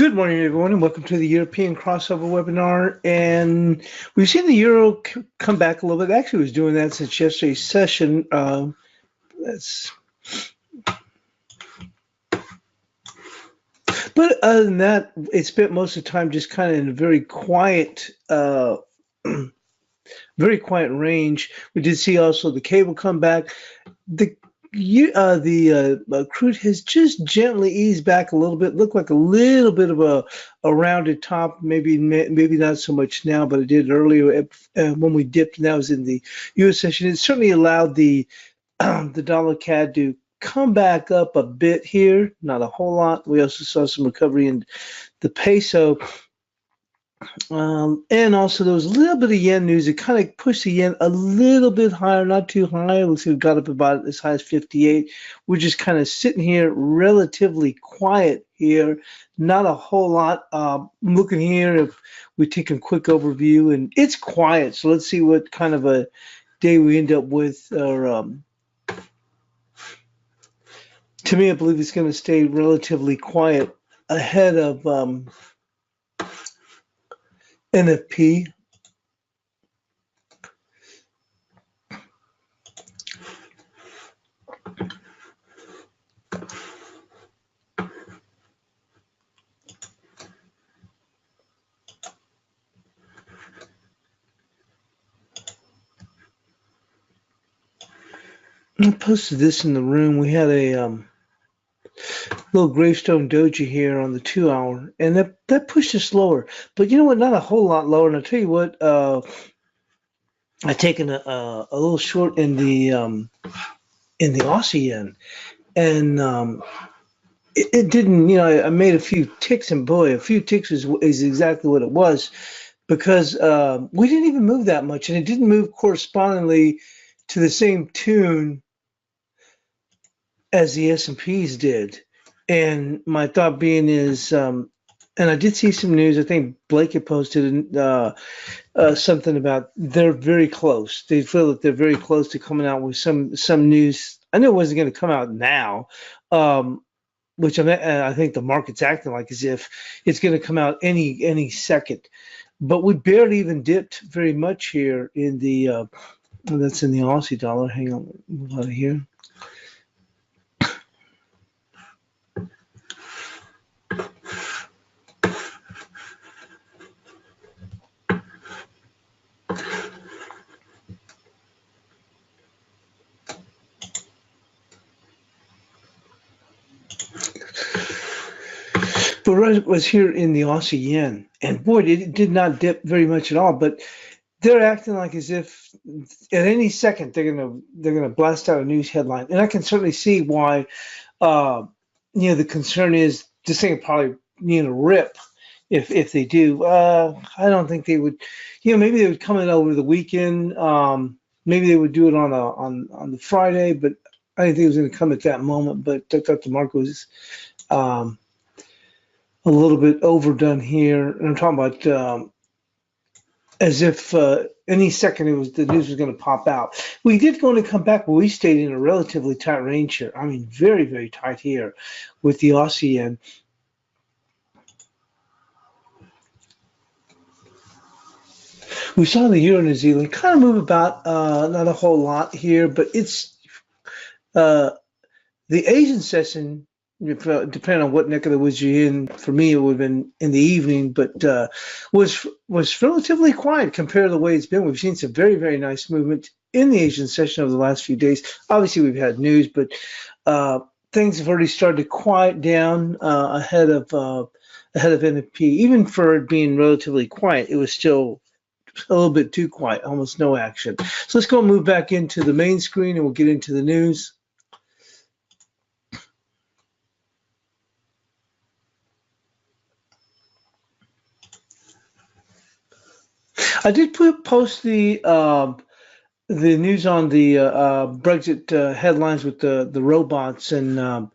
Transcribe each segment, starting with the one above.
Good morning, everyone, and welcome to the European crossover webinar. And we've seen the euro come back a little bit. Actually, it was doing that since yesterday's session. But other than that, it spent most of the time just kind of in a very quiet, very quiet range. We did see also the cable come back. The crude has just gently eased back a little bit. Looked like a little bit of a rounded top. Maybe not so much now, but it did earlier when we dipped. And that was in the U.S. session. It certainly allowed the dollar CAD to come back up a bit here. Not a whole lot. We also saw some recovery in the peso. And also there was a little bit of yen news. It kind of pushed the yen a little bit higher, not too high. Looks like we got up about as high as 58. We're just kind of sitting here relatively quiet here. Not a whole lot. Looking here, if we take a quick overview, and it's quiet. So let's see what kind of a day we end up with. To me, I believe it's going to stay relatively quiet ahead of NFP. I posted this in the room. We had a little gravestone doji here on the 2-hour, and that pushed us lower. But you know what? Not a whole lot lower. And I'll tell you what. I've taken a little short in the Aussie yen, and it didn't. You know, I made a few ticks, and boy, a few ticks is exactly what it was, because we didn't even move that much, and it didn't move correspondingly to the same tune as the S&Ps did. And my thought being is, and I did see some news. I think Blake had posted something about they're very close. They feel that they're very close to coming out with some news. I knew it wasn't going to come out now, which I think the market's acting like as if it's going to come out any second. But we barely even dipped very much here in the that's in the Aussie dollar. Hang on, move out of here. But it was here in the Aussie yen, and boy, it did not dip very much at all. But they're acting like as if at any second they're gonna blast out a news headline, and I can certainly see why. The concern is this thing will probably rip if they do. I don't think they would. Maybe they would come in over the weekend. Maybe they would do it on the Friday, but I didn't think it was going to come at that moment. But I thought the market was a little bit overdone here, and I'm talking about as if any second the news was going to pop out. We did go to come back, but we stayed in a relatively tight range here. I mean, very, very tight here with the Aussie yen. We saw the Euro New Zealand kind of move about, not a whole lot here, but it's the Asian session. Depending on what neck of the woods you're in, for me it would have been in the evening, but was relatively quiet compared to the way it's been. We've seen some very, very nice movement in the Asian session over the last few days. Obviously, we've had news, but things have already started to quiet down ahead of NFP. Even for it being relatively quiet, it was still a little bit too quiet, almost no action. So let's go and move back into the main screen, and we'll get into the news. I did post the news on the Brexit headlines with the robots, and I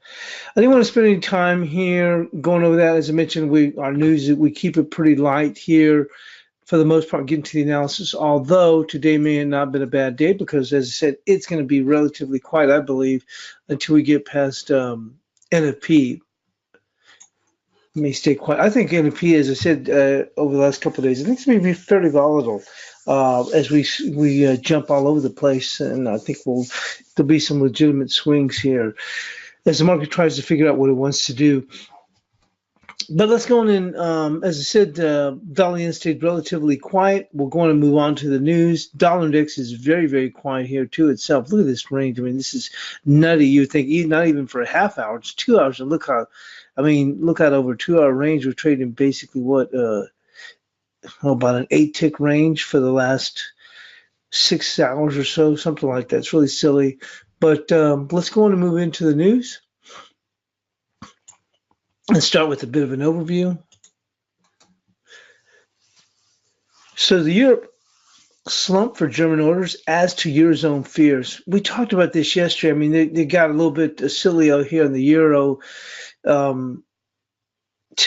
didn't want to spend any time here going over that. As I mentioned, our news, we keep it pretty light here for the most part, getting to the analysis, although today may have not been a bad day because, as I said, it's going to be relatively quiet, I believe, until we get past NFP. may stay quiet. I think NFP, as I said over the last couple of days, I think it's going to be fairly volatile as we jump all over the place, and I think there'll be some legitimate swings here as the market tries to figure out what it wants to do. But let's go on in. As I said, dollar yen stayed relatively quiet. We're going to move on to the news. Dollar index is very, very quiet here too itself. Look at this range. I mean, this is nutty. You would think not even for a half hour, it's 2 hours. And look out over a 2 hour range. We're trading basically about an 8 tick range for the last 6 hours or so, something like that. It's really silly. But let's go on and move into the news. Let's start with a bit of an overview. So the Europe slump for German orders adds to Eurozone fears. We talked about this yesterday. I mean, they got a little bit silly out here in the Euro. To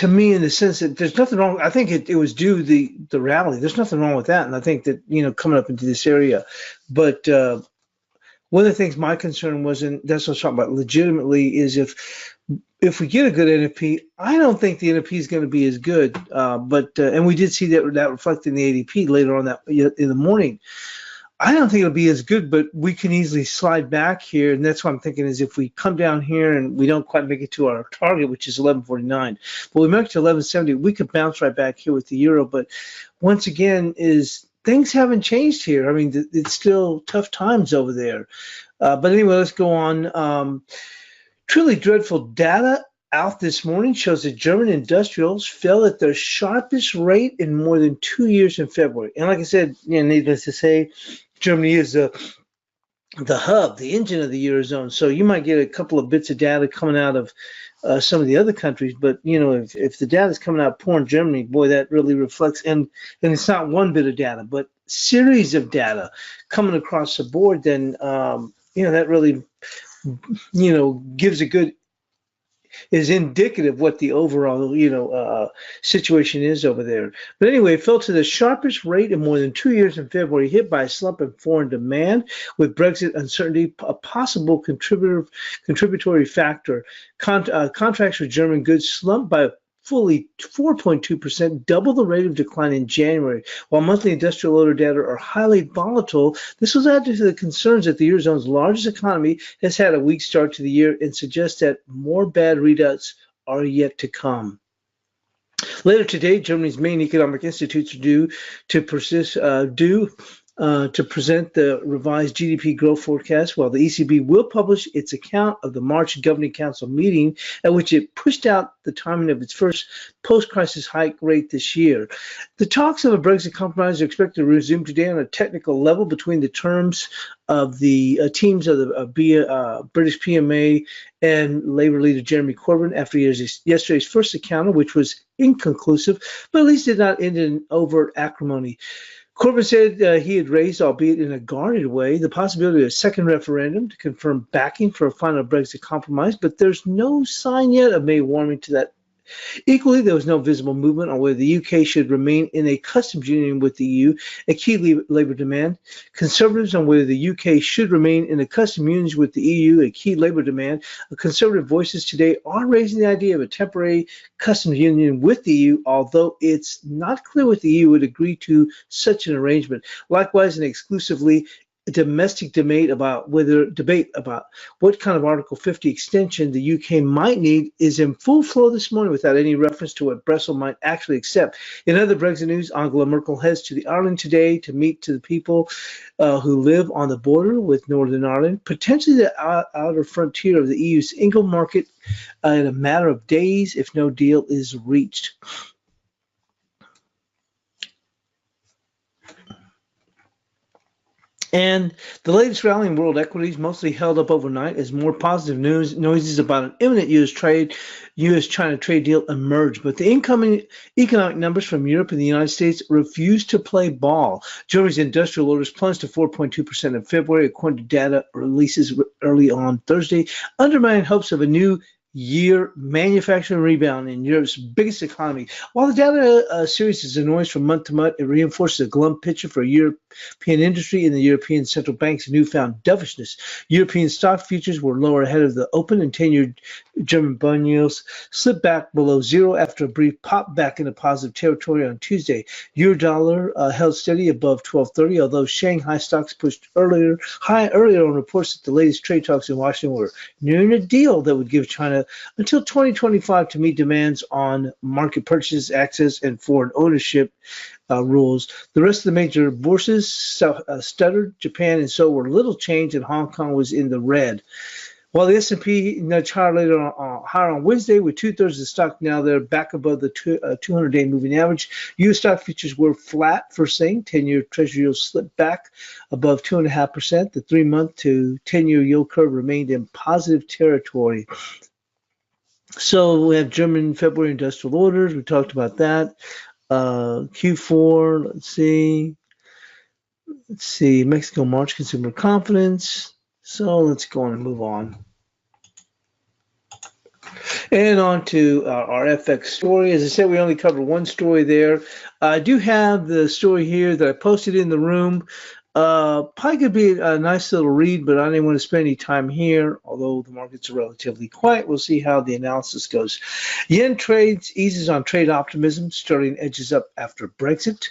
me, in the sense that there's nothing wrong. I think it was due the rally. There's nothing wrong with that. And I think that, coming up into this area. But one of the things my concern was, and that's what I was talking about legitimately, is if we get a good NFP, I don't think the NFP is going to be as good. And we did see that reflected in the ADP later on in the morning. I don't think it'll be as good, but we can easily slide back here. And that's what I'm thinking is if we come down here and we don't quite make it to our target, which is 1149, but we make it to 1170, we could bounce right back here with the euro. But once again, things haven't changed here. I mean, it's still tough times over there. But anyway, let's go on. Truly dreadful data out this morning shows that German industrials fell at their sharpest rate in more than 2 years in February. And like I said, needless to say, Germany is the hub, the engine of the Eurozone. So you might get a couple of bits of data coming out of some of the other countries. But, if the data is coming out poor in Germany, boy, that really reflects. And it's not one bit of data, but series of data coming across the board, then, that really is indicative what the overall, situation is over there. But anyway, it fell to the sharpest rate in more than 2 years in February, hit by a slump in foreign demand, with Brexit uncertainty a possible contributory factor. Contracts for German goods slumped by fully 4.2%, double the rate of decline in January. While monthly industrial order data are highly volatile, this was added to the concerns that the Eurozone's largest economy has had a weak start to the year and suggests that more bad readouts are yet to come. Later today, Germany's main economic institutes are due to present the revised GDP growth forecast, while the ECB will publish its account of the March Governing Council meeting, at which it pushed out the timing of its first post-crisis hike rate this year. The talks of a Brexit compromise are expected to resume today on a technical level between the terms of the teams of the British PMA and Labour leader Jeremy Corbyn after yesterday's first encounter, which was inconclusive, but at least did not end in overt acrimony. Corbyn said he had raised, albeit in a guarded way, the possibility of a second referendum to confirm backing for a final Brexit compromise, but there's no sign yet of May warming to that. Equally, there was no visible movement on whether the UK should remain in a customs union with the EU, a key Labour demand. Conservatives on whether the UK should remain in a customs union with the EU, a key Labour demand. Conservative voices today are raising the idea of a temporary customs union with the EU, although it's not clear what the EU would agree to such an arrangement. Likewise, an exclusively domestic debate about what kind of Article 50 extension the UK might need is in full flow this morning without any reference to what Brussels might actually accept. In other Brexit news, Angela Merkel heads to the Ireland today to meet to the people who live on the border with Northern Ireland, potentially the outer frontier of the EU's single market in a matter of days if no deal is reached. And the latest rally in world equities mostly held up overnight as more positive noises about an imminent U.S.-China trade deal emerged. But the incoming economic numbers from Europe and the United States refused to play ball. Germany's industrial orders plunged to 4.2% in February, according to data releases early on Thursday, undermining hopes of a new year manufacturing rebound in Europe's biggest economy. While the data series is a noise from month to month, it reinforces a glum picture for European industry and the European Central Bank's newfound dovishness. European stock futures were lower ahead of the open, and 10-year German bond yields slipped back below zero after a brief pop back into positive territory on Tuesday. Euro-dollar held steady above 12.30, although Shanghai stocks pushed earlier on reports that the latest trade talks in Washington were nearing a deal that would give China until 2025 to meet demands on market purchases, access, and foreign ownership rules. The rest of the major bourses stuttered. Japan and Seoul were little changed, and Hong Kong was in the red. While the S&P nudged higher on Wednesday, with two-thirds of the stock now they're back above the 200-day moving average. U.S. stock futures were flat first thing. 10-year Treasury yield slipped back above 2.5%. The 3-month to 10-year yield curve remained in positive territory. So we have German February industrial orders. We talked about that. Q4, let's see. Mexico March consumer confidence. So let's go on and move on. And on to our FX story. As I said, we only covered one story there. I do have the story here that I posted in the room. Probably could be a nice little read, but I didn't want to spend any time here, although the markets are relatively quiet. We'll see how the analysis goes. Yen trades eases on trade optimism. Sterling edges up after Brexit.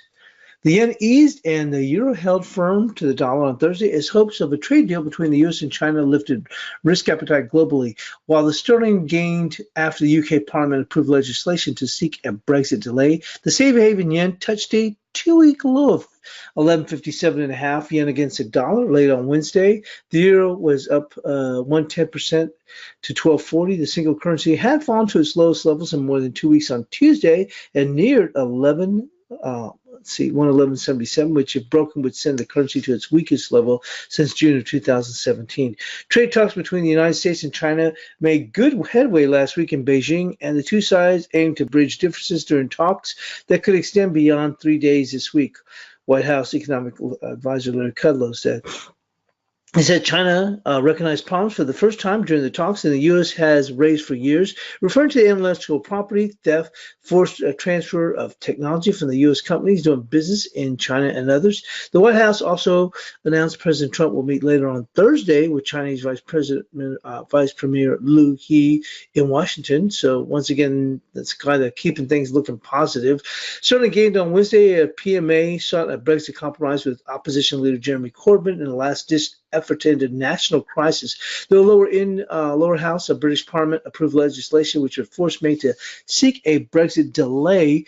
The yen eased and the euro held firm to the dollar on Thursday as hopes of a trade deal between the U.S. and China lifted risk appetite globally, while the sterling gained after the UK Parliament approved legislation to seek a Brexit delay. The safe haven yen touched a two-week low of 11.57.5 yen against the dollar late on Wednesday. The euro was up 1/10% to 12.40. The single currency had fallen to its lowest levels in more than 2 weeks on Tuesday and neared 111.77, which if broken would send the currency to its weakest level since June of 2017. Trade talks between the United States and China made good headway last week in Beijing, and the two sides aimed to bridge differences during talks that could extend beyond 3 days this week, White House Economic Advisor Larry Kudlow said. He said China recognized problems for the first time during the talks, and the U.S. has raised for years, referring to the intellectual property theft, forced transfer of technology from the U.S. companies doing business in China and others. The White House also announced President Trump will meet later on Thursday with Chinese Vice Premier Liu He in Washington. So once again, that's kind of keeping things looking positive. Certainly gained on Wednesday, a PMA sought a Brexit compromise with opposition leader Jeremy Corbyn in the last-ditch effort to end a national crisis. The lower house of British Parliament approved legislation which would force May to seek a Brexit delay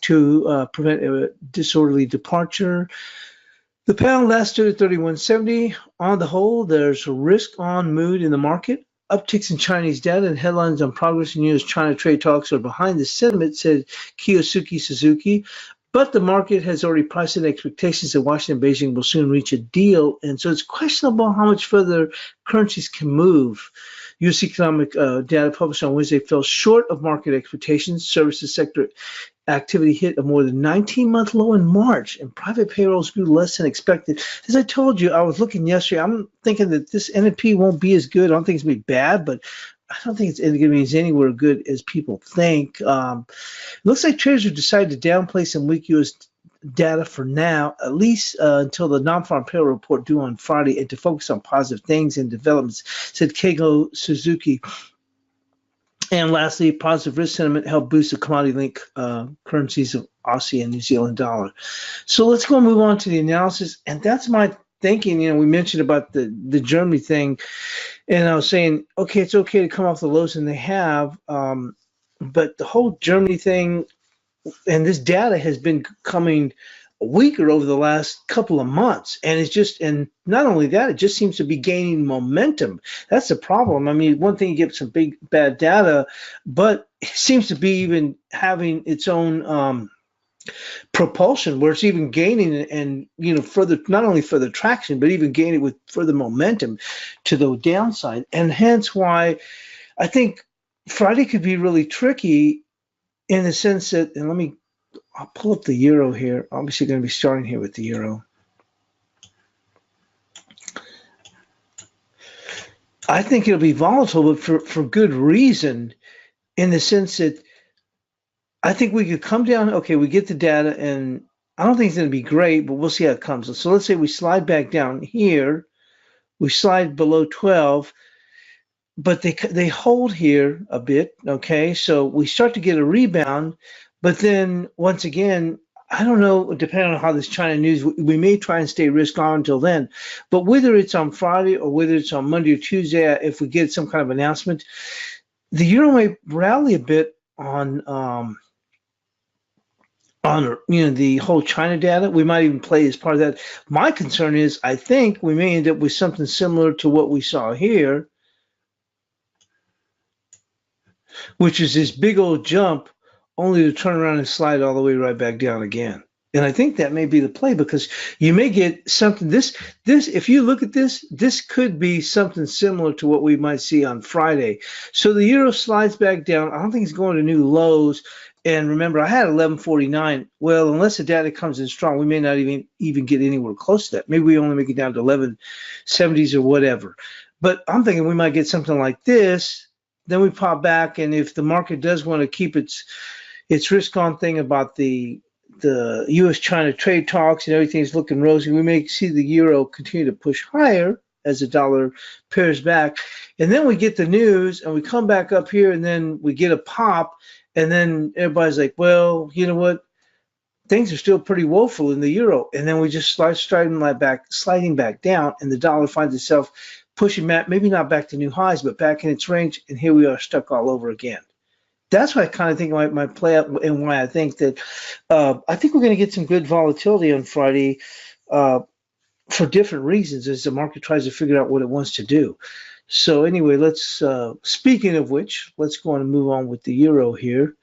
to prevent a disorderly departure. The pound last stood at 31.70. On the whole, there's a risk-on mood in the market. Upticks in Chinese data and headlines on progress in U.S.-China trade talks are behind the sentiment, said Kiyosuke Suzuki. But the market has already priced in expectations that Washington and Beijing will soon reach a deal, and so it's questionable how much further currencies can move. U.S. economic data published on Wednesday fell short of market expectations. Services sector activity hit a more than 19-month low in March, and private payrolls grew less than expected. As I told you, I was looking yesterday. I'm thinking that this N&P won't be as good. I don't think it's going to be bad, but I don't think it's going to be as anywhere good as people think. It looks like traders have decided to downplay some weak U.S. data for now, at least until the non-farm payroll report due on Friday, and to focus on positive things and developments, said Keigo Suzuki. And lastly, positive risk sentiment helped boost the commodity-linked currencies of Aussie and New Zealand dollar. So let's go and move on to the analysis, and that's my thinking. We mentioned about the Germany thing, and I was saying, okay, it's okay to come off the lows, and they have, but the whole Germany thing and this data has been coming weaker over the last couple of months, and and not only that, it just seems to be gaining momentum. That's the problem. I mean, one thing, you get some big bad data, but it seems to be even having its own propulsion, where it's even gaining and further, not only further traction, but even gaining with further momentum to the downside. And hence why I think Friday could be really tricky in the sense that, and I'll pull up the euro here. Obviously going to be starting here with the euro. I think it'll be volatile, but for good reason, in the sense that I think we could come down. Okay, we get the data, and I don't think it's going to be great, but we'll see how it comes. So let's say we slide back down here, we slide below 12, but they hold here a bit. Okay, so we start to get a rebound, but then once again, I don't know. Depending on how this China news, we may try and stay risk on until then. But whether it's on Friday or whether it's on Monday or Tuesday, if we get some kind of announcement, the euro may rally a bit on the whole China data. We might even play as part of that. My concern is I think we may end up with something similar to what we saw here, which is this big old jump only to turn around and slide all the way right back down again. And I think that may be the play because you may get something this if you look at this could be something similar to what we might see on Friday. So the euro slides back down. I don't think it's going to new lows. And remember, I had 1149. Well, unless the data comes in strong, we may not even get anywhere close to that. Maybe we only make it down to 1170s or whatever. But I'm thinking we might get something like this. Then we pop back, and if the market does want to keep its risk on thing about the U.S.-China trade talks and everything's looking rosy, we may see the euro continue to push higher as the dollar pairs back. And then we get the news and we come back up here and then we get a pop and then everybody's like, well, you know what? Things are still pretty woeful in the euro. And then we just start sliding back down and the dollar finds itself pushing back, maybe not back to new highs, but back in its range. And here we are stuck all over again. That's what I kind of think might play out and why I think that I think we're going to get some good volatility on Friday for different reasons as the market tries to figure out what it wants to do. So anyway, let's speaking of which, let's go on and move on with the euro here.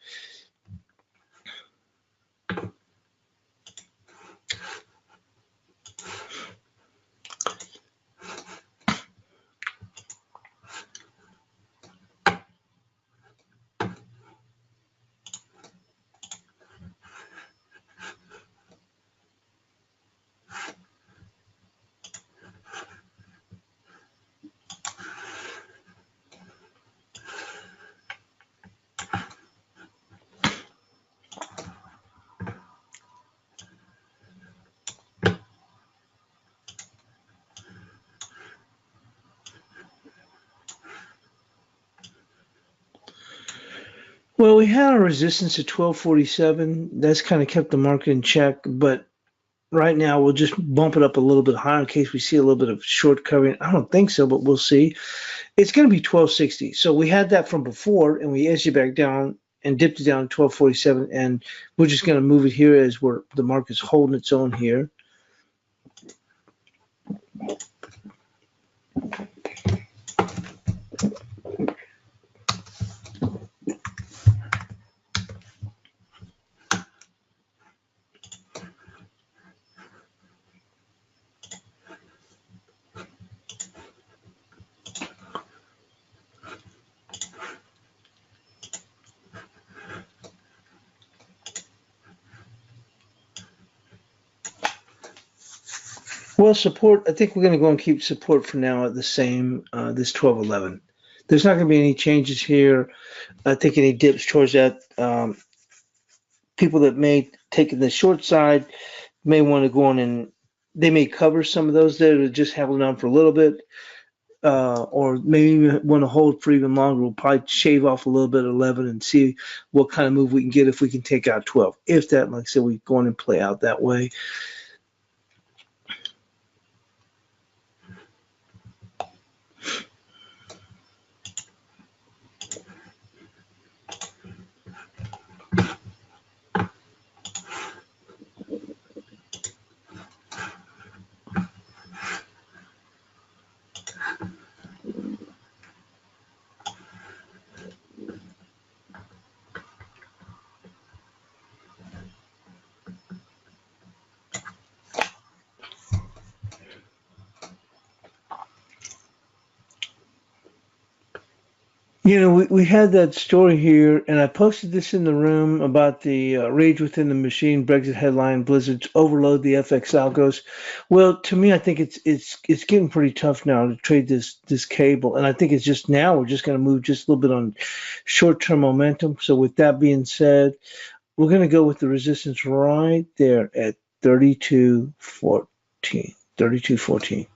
Well, we had a resistance at 1247. That's kind of kept the market in check, but right now we'll just bump it up a little bit higher in case we see a little bit of short covering. I don't think so, but we'll see. It's going to be 1260. So we had that from before, and we edged it back down and dipped it down to 1247, and we're just going to move it here as the market's holding its own here. Well, support, I think we're going to go and keep support for now at the same, this 1211. There's not going to be any changes here. I think any dips towards that. People that may take the short side may want to go on and they may cover some of those that are just holding on for a little bit, or maybe want to hold for even longer. We'll probably shave off a little bit of 11 and see what kind of move we can get if we can take out 12. If that, like I said, we go on and play out that way. We had that story here, and I posted this in the room about the rage within the machine, Brexit headline, Blizzards overload the FX algos. Well, to me, I think it's getting pretty tough now to trade this cable, and I think it's just now we're just going to move just a little bit on short-term momentum. So with that being said, we're going to go with the resistance right there at 32.14. 32.14.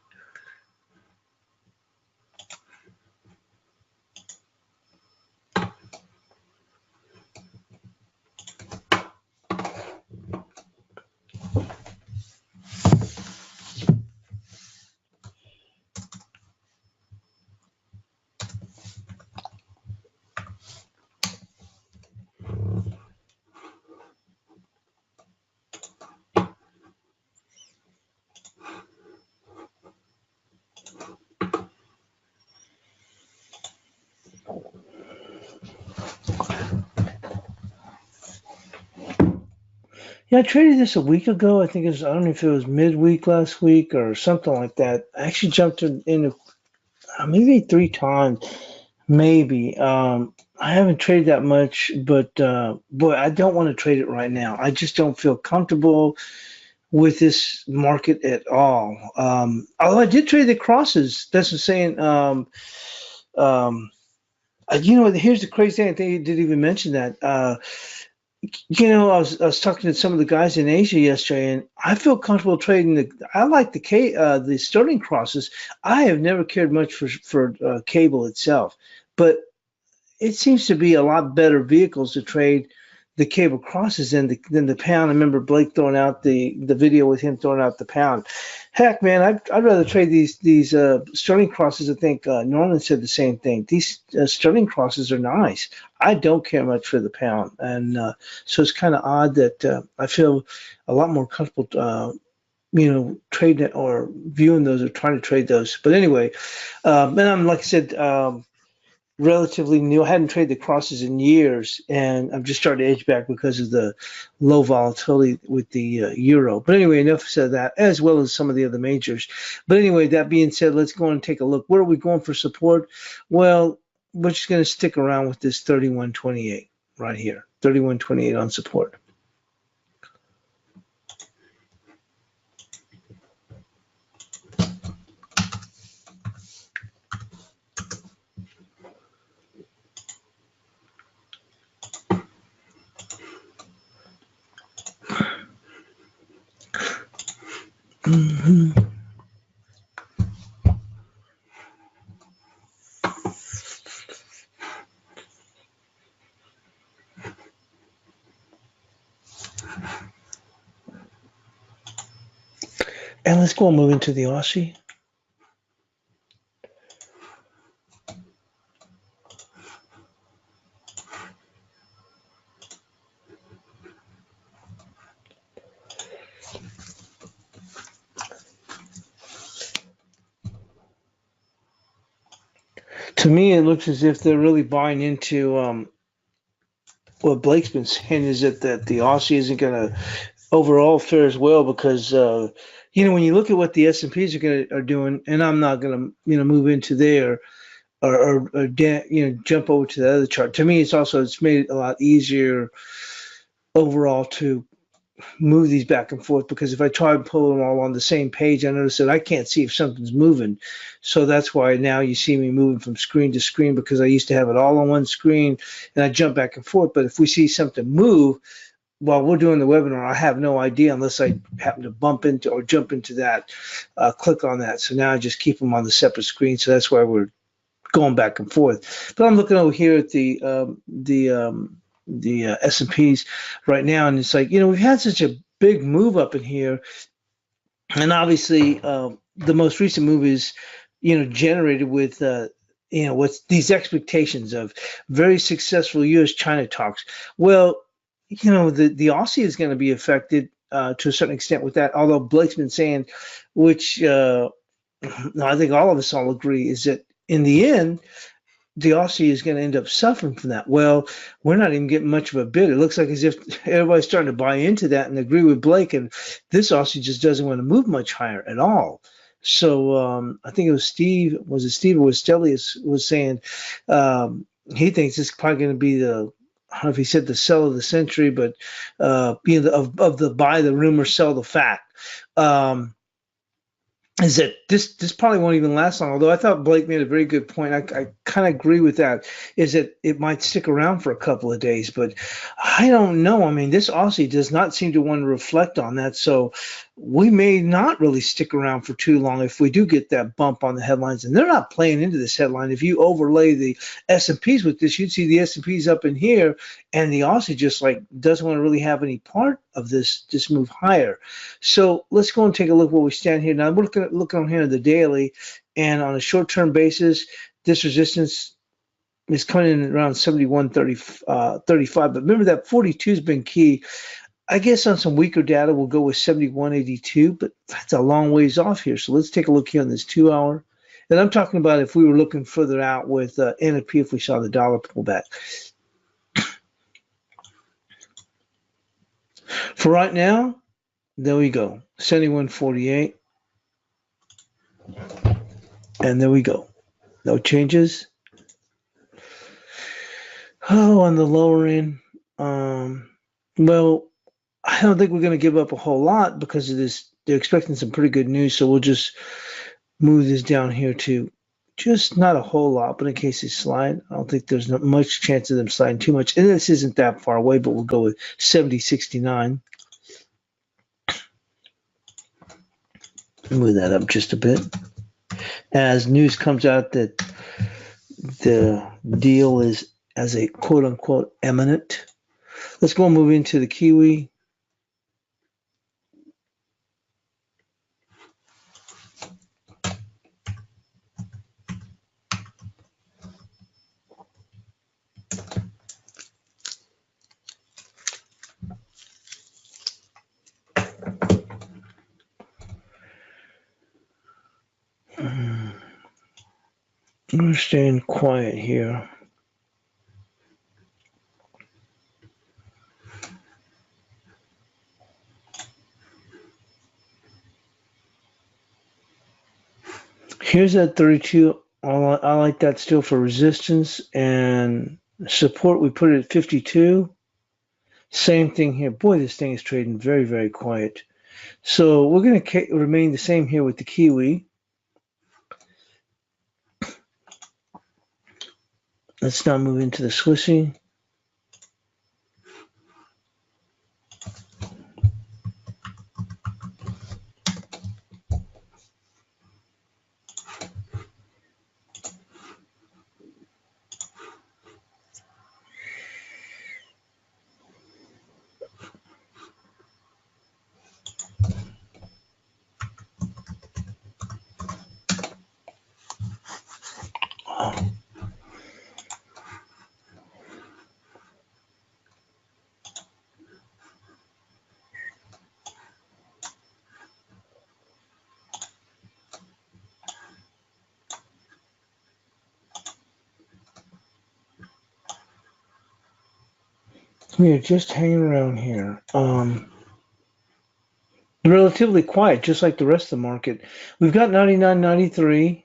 Yeah, I traded this a week ago. I think I don't know if it was midweek last week or something like that. I actually jumped in maybe 3 times, maybe. I haven't traded that much, but boy, I don't want to trade it right now. I just don't feel comfortable with this market at all. Although I did trade the crosses. That's what I'm saying. Um, here's the crazy thing. I think you didn't even mention that. I was talking to some of the guys in Asia yesterday, and I feel comfortable trading I like the sterling crosses. I have never cared much for cable itself, but it seems to be a lot better vehicles to trade the cable crosses than the pound. I remember Blake throwing out the video with him throwing out the pound. Heck, man, I'd rather trade these sterling crosses. I think Norman said the same thing. These sterling crosses are nice. I don't care much for the pound, and so it's kind of odd that I feel a lot more comfortable, trading it or viewing those or trying to trade those. But anyway, and I'm like I said. Relatively new. I hadn't traded the crosses in years, and I'm just starting to edge back because of the low volatility with the euro. But anyway, enough said of that, as well as some of the other majors. But anyway, that being said, let's go and take a look. Where are we going for support? Well, we're just going to stick around with this 31.28 right here, 31.28 on support. Mm-hmm. And let's go and move into the Aussie. To me, it looks as if they're really buying into what Blake's been saying is that the Aussie isn't going to overall fare as well because when you look at what the S&Ps are doing, and I'm not going to move into there or jump over to the other chart. To me, it's made it a lot easier overall to move these back and forth because if I try and pull them all on the same page, I notice that I can't see if something's moving. So that's why now you see me moving from screen to screen because I used to have it all on one screen and I jump back and forth. But if we see something move while we're doing the webinar, I have no idea unless I happen to bump into or jump into that, click on that. So now I just keep them on the separate screen. So that's why we're going back and forth. But I'm looking over here at the S&Ps right now, and it's like we've had such a big move up in here, and obviously the most recent move is generated with what's these expectations of very successful U.S.-China talks. Well, the Aussie is going to be affected to a certain extent with that, although Blake's been saying, which I think all of us all agree, is that in the end the Aussie is going to end up suffering from that. Well, we're not even getting much of a bid. It looks like as if everybody's starting to buy into that and agree with Blake, and this Aussie just doesn't want to move much higher at all. So I think it was Steve, was it Steve or was Stelius was saying he thinks it's probably going to be the, I don't know if he said the sell of the century, but of the buy the rumor, sell the fact. Is that this probably won't even last long. Although I thought Blake made a very good point. I kind of agree with that. Is that it might stick around for a couple of days, but I don't know. I mean, this Aussie does not seem to want to reflect on that, so we may not really stick around for too long if we do get that bump on the headlines. And they're not playing into this headline. If you overlay the S&Ps with this, you'd see the S&Ps up in here, and the Aussie just like doesn't want to really have any part of this move higher. So let's go and take a look where we stand here. Now we're looking on here at the daily, and on a short-term basis, this resistance is coming in around 71.35. But remember that 42 has been key. I guess on some weaker data, we'll go with 71.82, but that's a long ways off here. So let's take a look here on this 2 hour. And I'm talking about if we were looking further out with N&P, if we saw the dollar pull back. For right now, there we go, 71.48. And there we go. No changes. Oh, on the lower end, well, I don't think we're going to give up a whole lot because of this. They're expecting some pretty good news, so we'll just move this down here to just not a whole lot, but in case they slide, I don't think there's not much chance of them sliding too much. And this isn't that far away, but we'll go with 70.69. Move that up just a bit. As news comes out that the deal is as a quote-unquote imminent. Let's go and move into the Kiwi. I'm staying quiet here. Here's that 32. I like that still for resistance and support. We put it at 52. Same thing here. Boy, this thing is trading very, very quiet. So we're going to remain the same here with the Kiwi. Let's now move into the Swissy. We are just hanging around here. Relatively quiet, just like the rest of the market. We've got 99.93.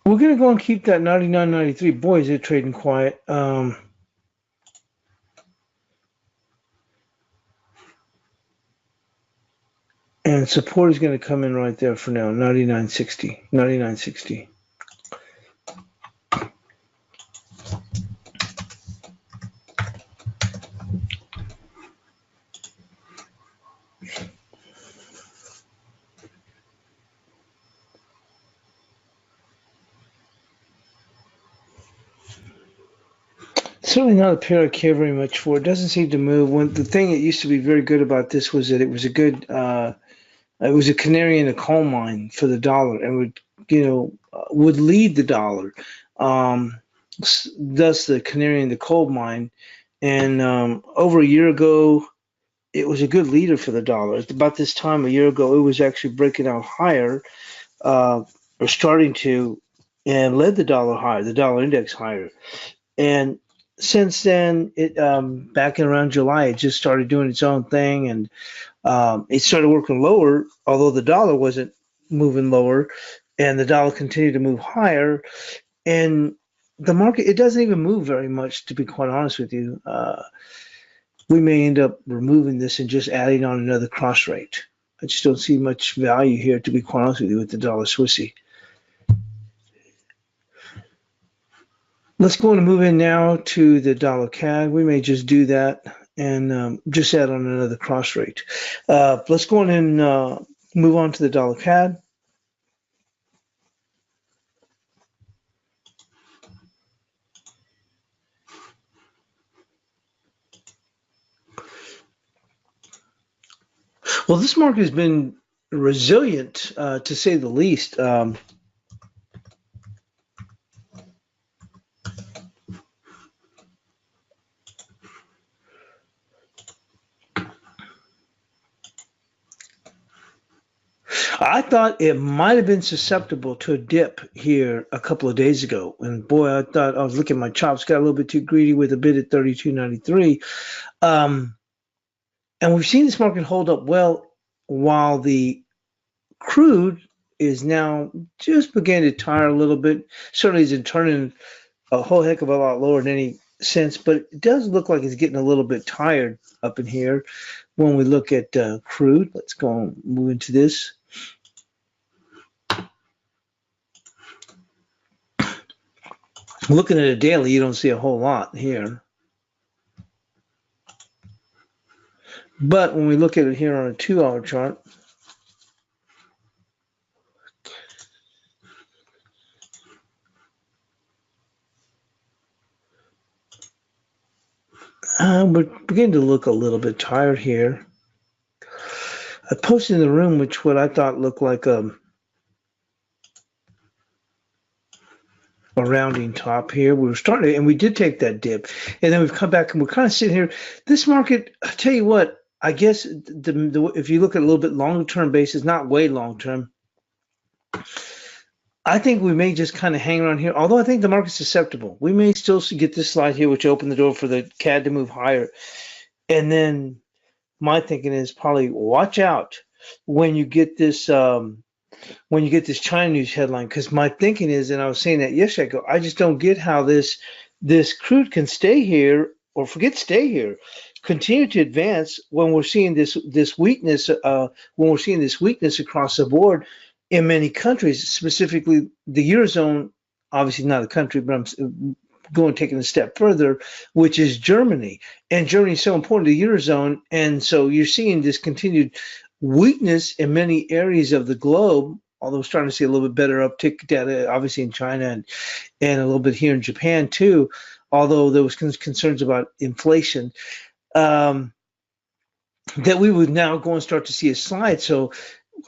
We're going to go and keep that 99.93. Boy, is it trading quiet. And support is going to come in right there for now, 99.60. 99.60. Certainly not a pair I care very much for. It doesn't seem to move. The thing that used to be very good about this was that it was a good, it was a canary in a coal mine for the dollar, and would lead the dollar. Thus, the canary in the coal mine. And over a year ago, it was a good leader for the dollar. About this time a year ago, it was actually breaking out higher. are starting to and led the dollar higher, the dollar index higher. And since then, it back in around July, it just started doing its own thing, and it started working lower, although the dollar wasn't moving lower, and the dollar continued to move higher. And the market, it doesn't even move very much, to be quite honest with you. We may end up removing this and just adding on another cross rate. I just don't see much value here, to be quite honest with you, with the dollar Swissy. Let's go and move in now to the dollar CAD. We may just do that and just add on another cross rate. Let's go on and move on to the dollar CAD. Well, this market has been resilient, to say the least. I thought it might have been susceptible to a dip here a couple of days ago. And boy, I thought I was looking at my chops, got a little bit too greedy with a bid at 32.93. And we've seen this market hold up well while the crude is now just beginning to tire a little bit. Certainly isn't turning a whole heck of a lot lower in any sense, but it does look like it's getting a little bit tired up in here when we look at crude. Let's go and move into this. Looking at a daily, you don't see a whole lot here. But when we look at it here on a 2-hour chart, we're beginning to look a little bit tired here. I posted in the room what I thought looked like a rounding top here. We were starting, and we did take that dip, and then we've come back, and we're kind of sitting here. This market, I tell you what, I guess if you look at a little bit longer term basis, not way long term, I think we may just kind of hang around here. Although I think the market's susceptible, we may still get this slide here, which opened the door for the CAD to move higher. And then my thinking is probably watch out when you get this China news headline, because my thinking is, and I was saying that yesterday, I just don't get how this crude can stay here, or forget stay here, continue to advance when we're seeing this weakness, across the board in many countries, specifically the Eurozone, obviously not a country, but I'm taking a step further, which is Germany. And Germany is so important to the Eurozone, and so you're seeing this continued weakness in many areas of the globe, although we're starting to see a little bit better uptick data, obviously in China and a little bit here in Japan too, although there was concerns about inflation, that we would now go and start to see a slide. So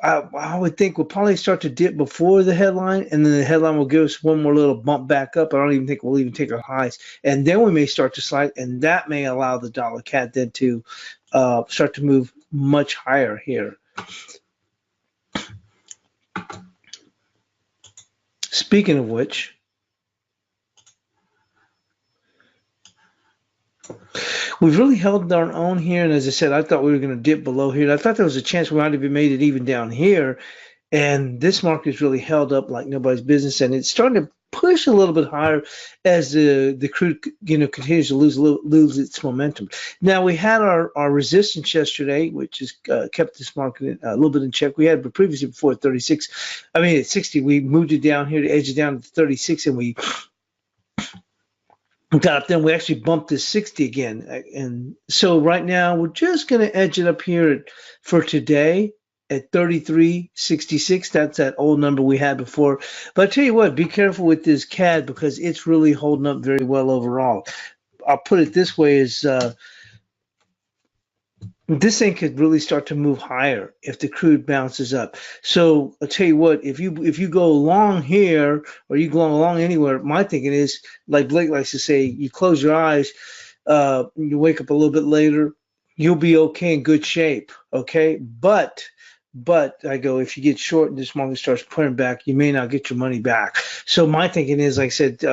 I would think we'll probably start to dip before the headline, and then the headline will give us one more little bump back up. I don't even think we'll even take our highs, and then we may start to slide, and that may allow the dollar CAD then to start to move much higher here. Speaking of which, we've really held our own here, and as I said, I thought we were going to dip below here. I thought there was a chance we might have made it even down here, and this market is really held up like nobody's business, and it's starting to push a little bit higher as the crude continues to lose its momentum. Now we had our resistance yesterday, which has kept this market a little bit in check. We had previously before at 36. I mean at 60. We moved it down here to edge it down to 36, and we got up there. We actually bumped to 60 again, and so right now we're just going to edge it up here for today at 33.66. That's that old number we had before. But I tell you what, be careful with this CAD because it's really holding up very well overall. I'll put it this way: is this thing could really start to move higher if the crude bounces up. So I'll tell you what, if you go long here or you go along anywhere, my thinking is, like Blake likes to say, you close your eyes, you wake up a little bit later, you'll be okay, in good shape, okay? But But I go, if you get short and this market starts putting back, you may not get your money back. So my thinking is, like I said,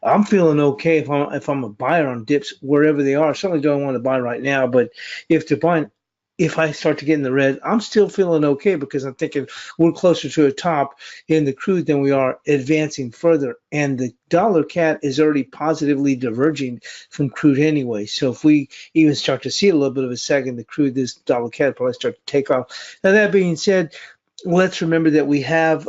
I'm feeling okay if I'm a buyer on dips wherever they are. I certainly don't want to buy right now, but if they're buying, if I start to get in the red, I'm still feeling okay because I'm thinking we're closer to a top in the crude than we are advancing further. And the dollar CAD is already positively diverging from crude anyway. So if we even start to see a little bit of a sag in the crude, this dollar CAD probably start to take off. Now, that being said, let's remember that we have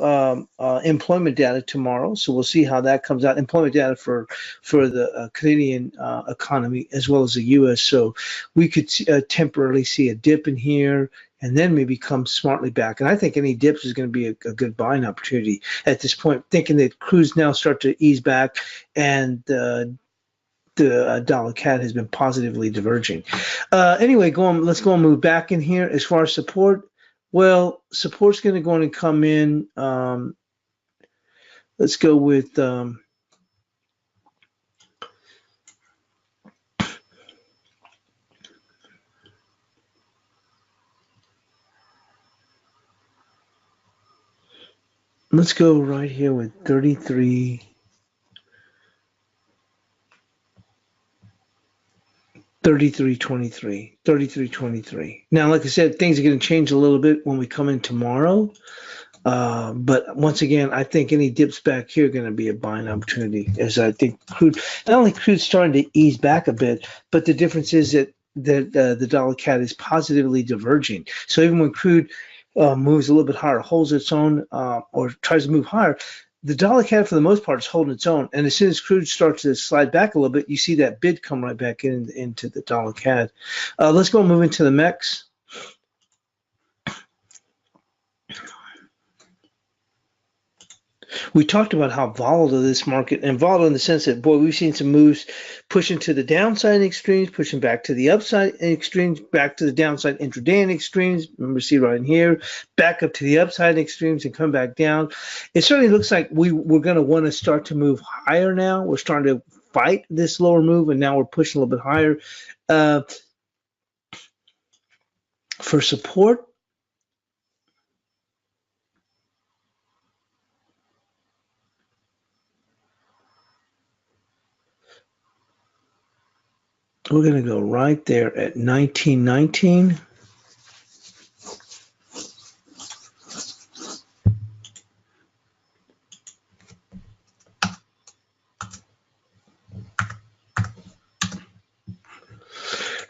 employment data tomorrow, so we'll see how that comes out. Employment data for the Canadian economy as well as the U.S. So we could temporarily see a dip in here and then maybe come smartly back. And I think any dips is going to be a good buying opportunity at this point, thinking that cruise now start to ease back and the dollar CAD has been positively diverging. Anyway, let's go and move back in here. As far as support, well, support's going to go on and come in. Let's go with let's go right here with 33. 33.23. Now, like I said, things are going to change a little bit when we come in tomorrow. But once again, I think any dips back here are going to be a buying opportunity, as I think crude, not only crude's starting to ease back a bit, but the difference is that the dollar CAD is positively diverging. So even when crude moves a little bit higher, holds its own, or tries to move higher, the dollar CAD for the most part is holding its own. And as soon as crude starts to slide back a little bit, you see that bid come right back into the dollar CAD. Let's go and move into the MEX. We talked about how volatile this market, and volatile in the sense that, boy, we've seen some moves pushing to the downside in extremes, pushing back to the upside in extremes, back to the downside intraday in extremes. Remember, see right in here, back up to the upside in extremes and come back down. It certainly looks like we're going to want to start to move higher now. We're starting to fight this lower move, and now we're pushing a little bit higher. For support, we're going to go right there at 1919.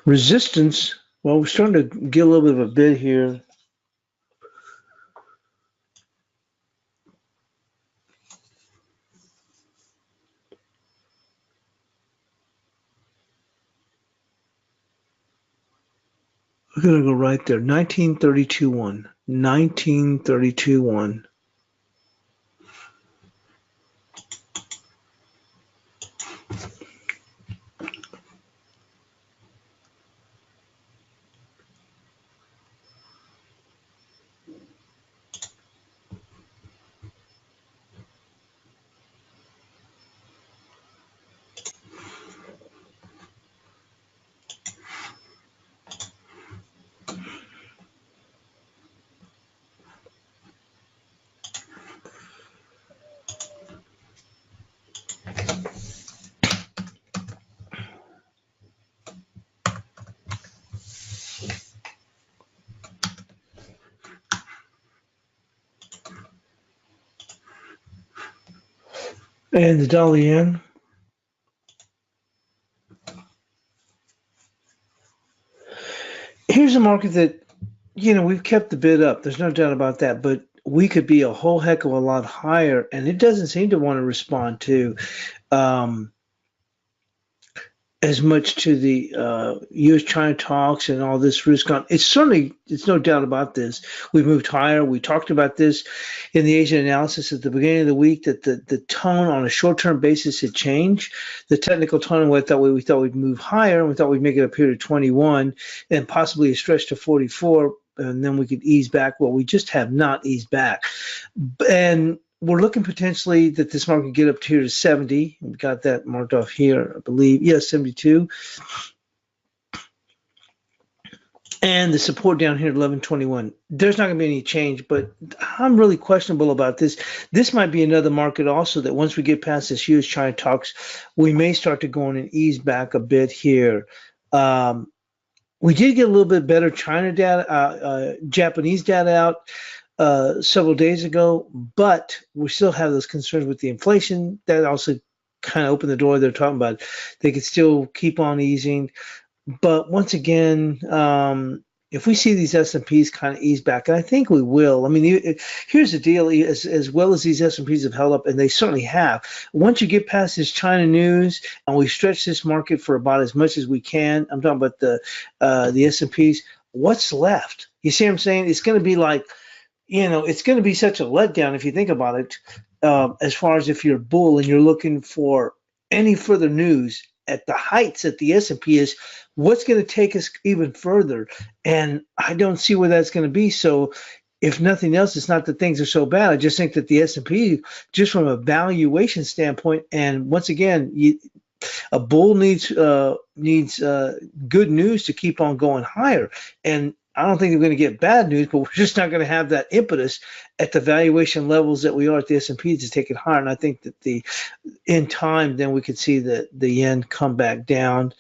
Resistance, well, we're starting to get a little bit of a bid here. We're going to go right there, 1932.1, 1932.1. And the dollar yen. Here's a market that, we've kept the bid up. There's no doubt about that. But we could be a whole heck of a lot higher, and it doesn't seem to want to respond to as much to the U.S.-China talks and all this risk on. It's no doubt about this. We've moved higher. We talked about this in the Asian analysis at the beginning of the week, that the tone on a short-term basis had changed. The technical tone, we thought we'd move higher, and we thought we'd make it up here to 21 and possibly a stretch to 44, and then we could ease back. Well, we just have not eased back. And we're looking potentially that this market could get up here to 70. We got that marked off here, I believe. Yes, 72. and the support down here at 1121. There's not going to be any change, but I'm really questionable about this. This might be another market also that once we get past this huge China talks, we may start to go in and ease back a bit here. We did get a little bit better China data, Japanese data out several days ago, but we still have those concerns with the inflation. That also kind of opened the door. They're talking about they could still keep on easing. But once again, if we see these S&Ps kind of ease back, and I think we will. I mean, here's the deal: as well as these S&Ps have held up, and they certainly have. Once you get past this China news, and we stretch this market for about as much as we can, I'm talking about the S&Ps. What's left? You see what I'm saying? It's going to be like, it's going to be such a letdown if you think about it. As far as if you're a bull and you're looking for any further news at the heights that the S&P is, what's going to take us even further? And I don't see where that's going to be. So if nothing else, it's not that things are so bad. I just think that the S&P, just from a valuation standpoint, and once again, a bull needs good news to keep on going higher. And I don't think we're going to get bad news, but we're just not going to have that impetus at the valuation levels that we are at the S&P to take it higher. And I think that in time, then we could see the yen come back down.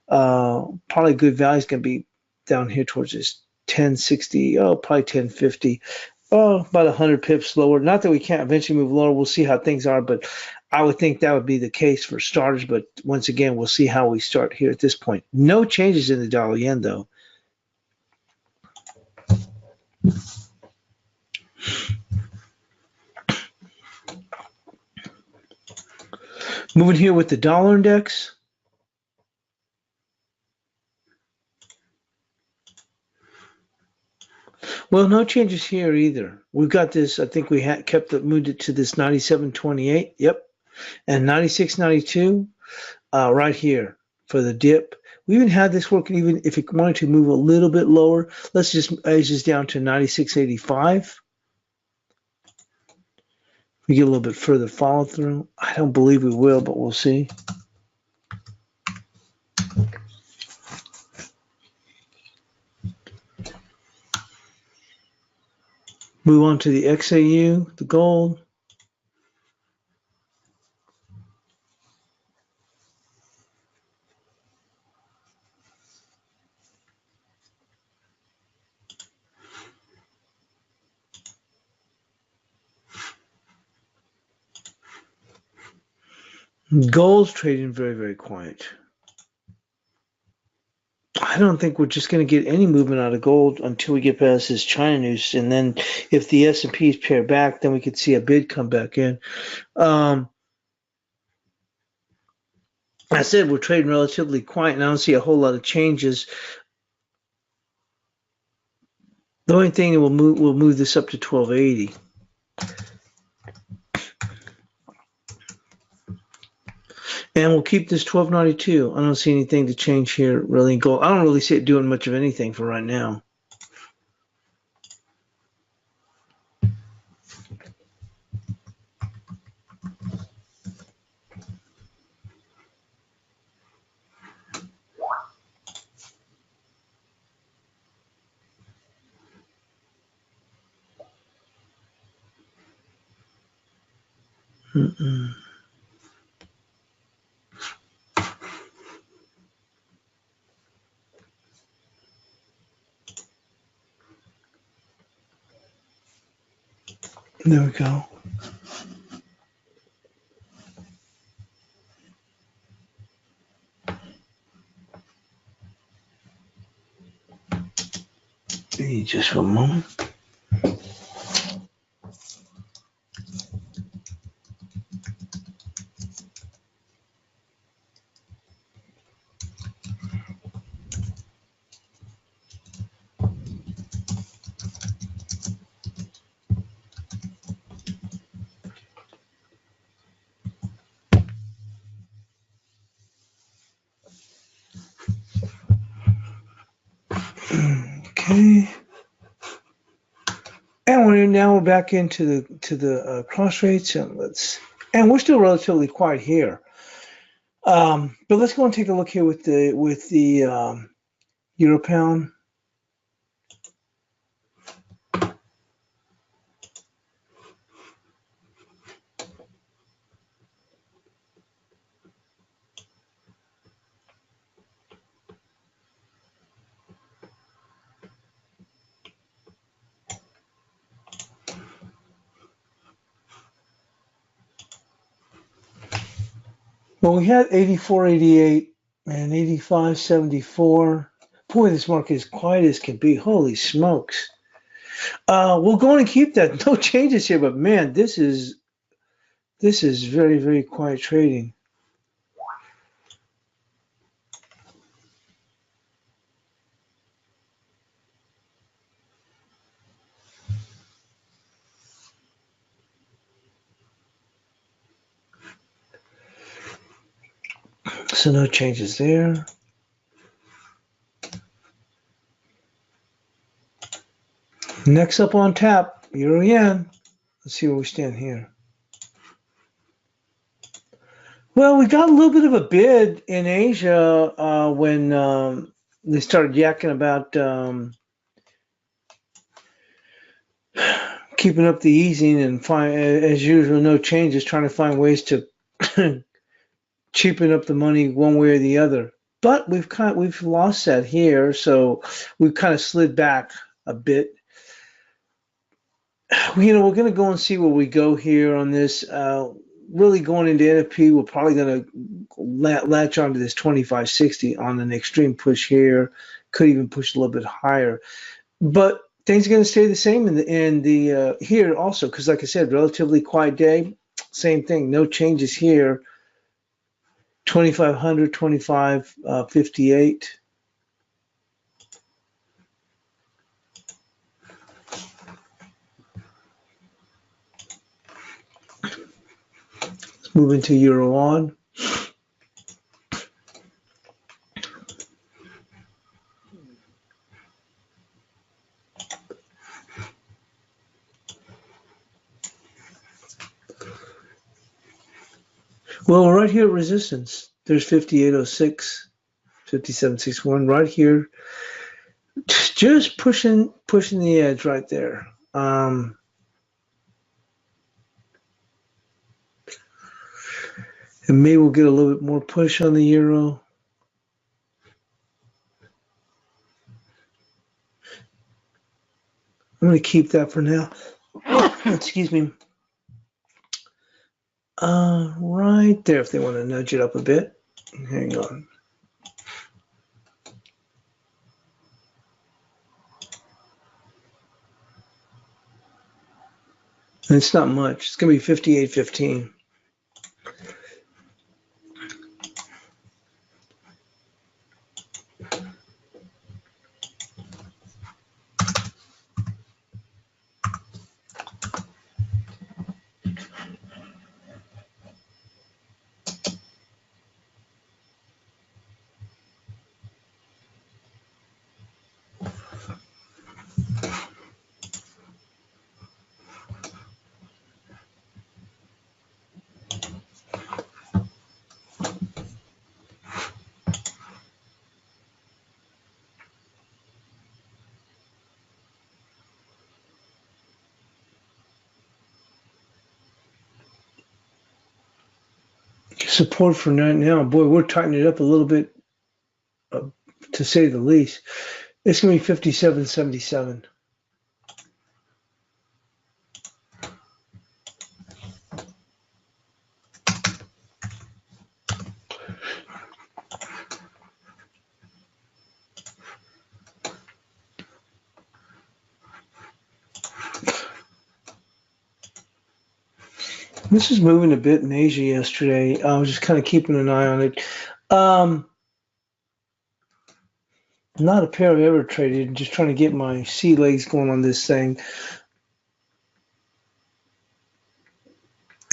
Probably good value is going to be down here towards this 1060, probably 1050, about 100 pips lower. Not that we can't eventually move lower. We'll see how things are, but I would think that would be the case for starters. But once again, we'll see how we start here at this point. No changes in the dollar yen, though. Moving here with the dollar index. Well, no changes here either. We've got this, I think we moved it to this 97.28. Yep. And 96.92 right here for the dip. We even had this working even if it wanted to move a little bit lower. Let's just edge this down to 96.85. We get a little bit further follow through. I don't believe we will, but we'll see. Move on to the XAU, the gold. Gold's trading very, very quiet. I don't think we're just going to get any movement out of gold until we get past this China news. And then if the S&Ps pair back, then we could see a bid come back in. I said we're trading relatively quiet, and I don't see a whole lot of changes. The only thing that will move this up to 1280. And we'll keep this 1292. I don't see anything to change here really in gold. I don't really see it doing much of anything for right now. There we go. Just for a moment. Okay. And now we're back into the cross rates, and we're still relatively quiet here. But let's go and take a look here with the Euro pound. Well, we had 84.88 and 85.74. Boy, this market is quiet as can be. Holy smokes. We'll go and keep that. No changes here, but man, this is very, very quiet trading. So no changes there. Next up on tap, Euro Yen. Let's see where we stand here. Well, we got a little bit of a bid in Asia when they started yakking about keeping up the easing and as usual, no changes, trying to find ways to cheapen up the money one way or the other. But we've lost that here, so we've kind of slid back a bit. We're going to go and see where we go here on this. Really going into NFP, we're probably going to latch onto this 25.60 on an extreme push here. Could even push a little bit higher, but things are going to stay the same in the here also because, like I said, relatively quiet day. Same thing, no changes here. 2,500, 25.58. Let's move into Euro on. Well, right here at resistance, there's 58.06, 57.61 right here. Just pushing the edge right there. And maybe we'll get a little bit more push on the euro. I'm going to keep that for now. Excuse me. Right there, if they want to nudge it up a bit. Hang on. And it's not much. It's going to be 58.15. Support for right now. Boy, we're tightening it up a little bit, to say the least. It's going to be 57.77. This is moving a bit in Asia yesterday. I was just kind of keeping an eye on it. Not a pair I've ever traded, just trying to get my sea legs going on this thing.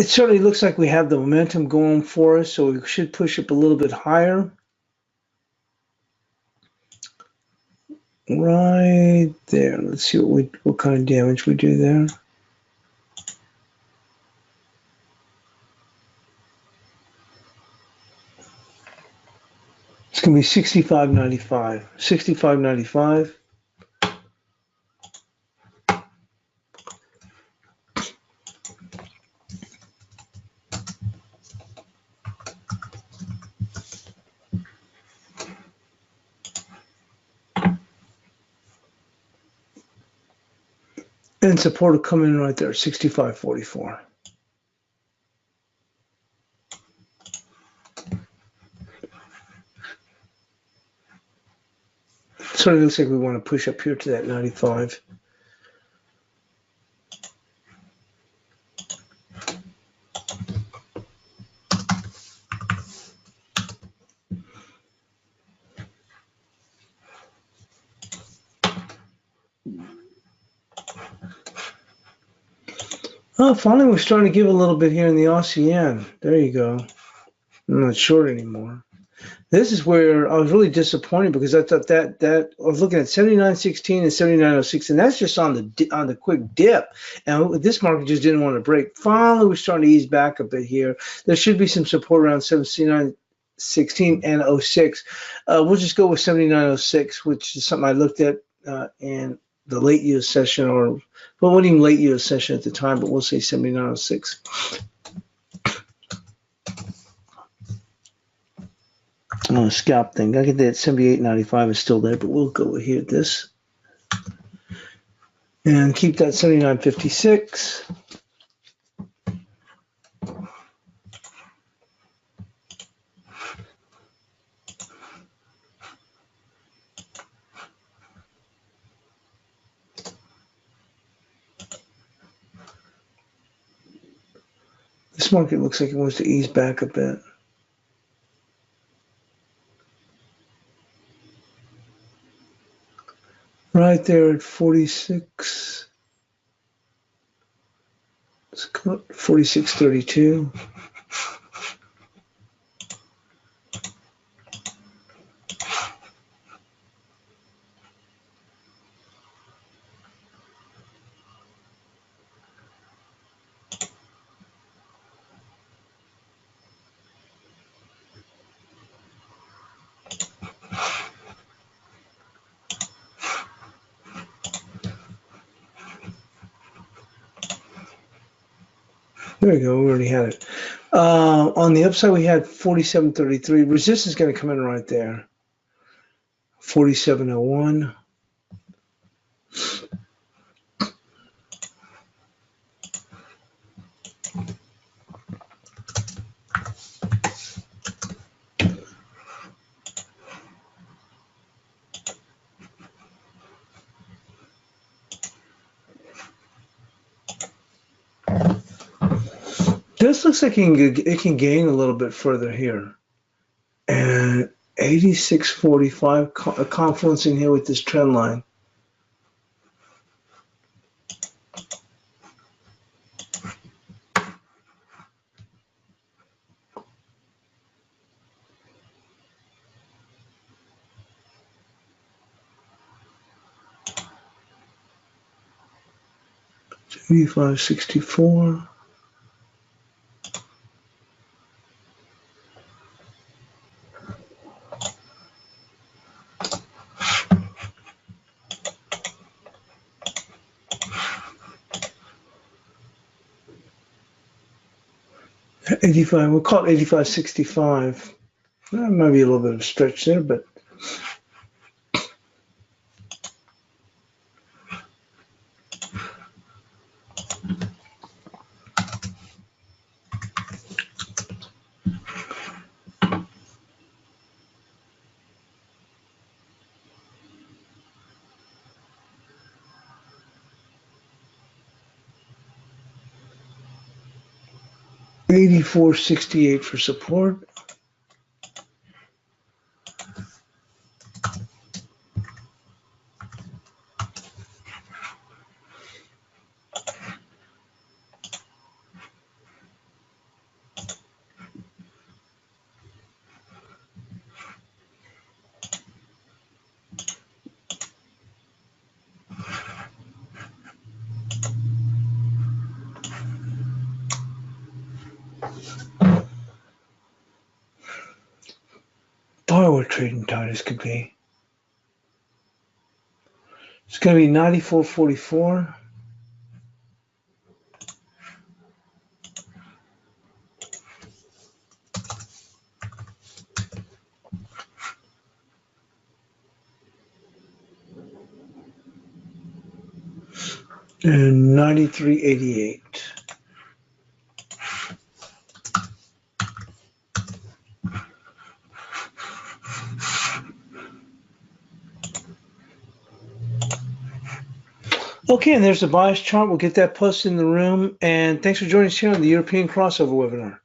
It certainly looks like we have the momentum going for us, so we should push up a little bit higher. Right there. Let's see what kind of damage we do there. It's going to be 65.95. 65.95. And support will come in right there, 65.44. Sort of looks like we want to push up here to that 95. Oh, finally we're starting to give a little bit here in the ASEAN. There you go. I'm not short anymore. This is where I was really disappointed because I thought that I was looking at 79.16 and 79.06, and that's just on the quick dip. And this market just didn't want to break. Finally, we're starting to ease back a bit here. There should be some support around 79.16 and 06. We'll just go with 79.06, which is something I looked at in the late US session, or well, wasn't even late US session at the time, but we'll say 79.06. Oh, scalp thing. I get that 78.95 is still there, but we'll go here at this and keep that 79.56. This market looks like it wants to ease back a bit. Right there at 46. Let's go 46.32. There we go. We already had it. On the upside, we had 47.33. Resistance is going to come in right there. 47.01. This looks like it can gain a little bit further here. And 86.45, a confluence in here with this trend line. It's 85.64. We'll call it 85.65. That might be a little bit of a stretch there, but 84.68 for support. Boy, we're trading tight as could be. It's going to be 94.44. And 93.88. Okay, and there's the bias chart. We'll get that posted in the room. And thanks for joining us here on the European crossover webinar.